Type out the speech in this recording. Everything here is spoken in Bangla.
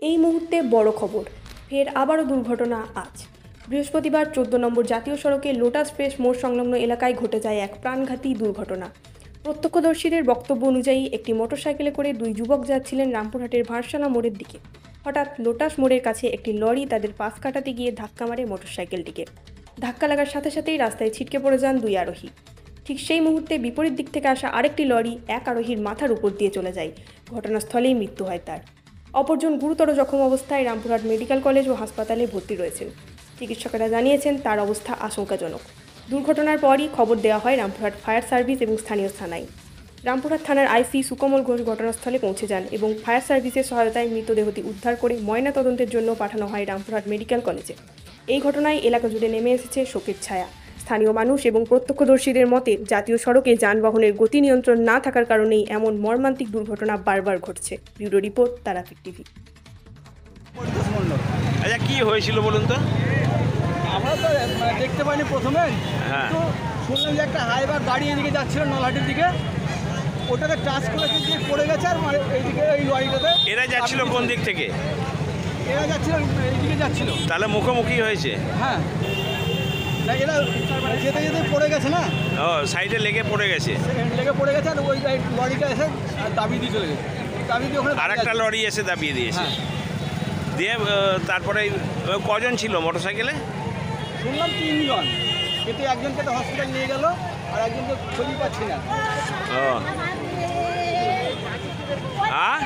এই মুহূর্তে বড় খবর, ফের আবারও দুর্ঘটনা আজ বৃহস্পতিবার 14 নম্বর জাতীয় সড়কে লোটাস ফ্রেশ মোড় সংলগ্ন এলাকায় ঘটে যায় এক প্রাণঘাতী দুর্ঘটনা। প্রত্যক্ষদর্শীদের বক্তব্য অনুযায়ী একটি মোটরসাইকেলে করে দুই যুবক যাচ্ছিলেন রামপুরহাটের ভারসানা মোড়ের দিকে। হঠাৎ লোটাস মোড়ের কাছে একটি লরি তাদের পাশ কাটাতে গিয়ে ধাক্কা মারে মোটরসাইকেলটিকে। ধাক্কা লাগার সাথে সাথেই রাস্তায় ছিটকে পড়ে যান দুই আরোহী। ঠিক সেই মুহূর্তে বিপরীত দিক থেকে আসা আরেকটি লরি এক আরোহীর মাথার উপর দিয়ে চলে যায়। ঘটনাস্থলেই মৃত্যু হয় তার। অপরজন গুরুতর জখম অবস্থায় রামপুরহাট মেডিকেল কলেজ ও হাসপাতালে ভর্তি রয়েছেন। চিকিৎসকেরা জানিয়েছেন তার অবস্থা আশঙ্কাজনক। দুর্ঘটনার পরই খবর দেওয়া হয় রামপুরহাট ফায়ার সার্ভিস এবং স্থানীয় থানায়। রামপুরহাট থানার আইসি সুকমল ঘোষ ঘটনাস্থলে পৌঁছে যান এবং ফায়ার সার্ভিসের সহায়তায় মৃতদেহটি উদ্ধার করে ময়নাতদন্তের জন্য পাঠানো হয় রামপুরহাট মেডিকেল কলেজে। এই ঘটনায় এলাকা জুড়ে নেমে এসেছে শোকের ছায়া। স্থানীয় মানুষ এবং প্রত্যক্ষদর্শীদের মতে জাতীয় সড়কে যানবাহনের গতি নিয়ন্ত্রণ না থাকার কারণেই এমন মর্মান্তিক দুর্ঘটনা বারবার ঘটছে। Bureau report, Tarapith TV. আচ্ছা, কি হয়েছিল বলুন তো? আমরা তো দেখতে পাইনি প্রথমে, হ্যাঁ। তো শুনলাম যে একটা হাইবার গাড়ি এদিকে যাচ্ছিল নলহাটির দিকে, ওটাকে টাচ করে দিয়ে পড়ে গেছে। আর এইদিকে এই লরিটাতে এরা যাচ্ছিল কোন দিক থেকে? এরা যাচ্ছিল এইদিকে যাচ্ছিল। তাহলে মুখোমুখি হয়েছে? হ্যাঁ, না এরা যেতে যেতে পড়ে গেছে না, ও সাইডে লেগে পড়ে গেছে। লেগে পড়ে গেছে। আর ওই লরিটা এসে দাবি দিয়ে চলে গেছে। দাবি দিয়ে ওখানে আর একটা লরি এসে দাবিয়ে দিয়েছে। হ্যাঁ, দিয়ে তারপরে কজন ছিল মোটরসাইকেলে? শুনলাম 3 জন, কিন্তু একজনকে তো হসপিটাল নিয়ে গেল, আর একজনকে খুঁজে পাচ্ছি না। ও হ্যাঁ।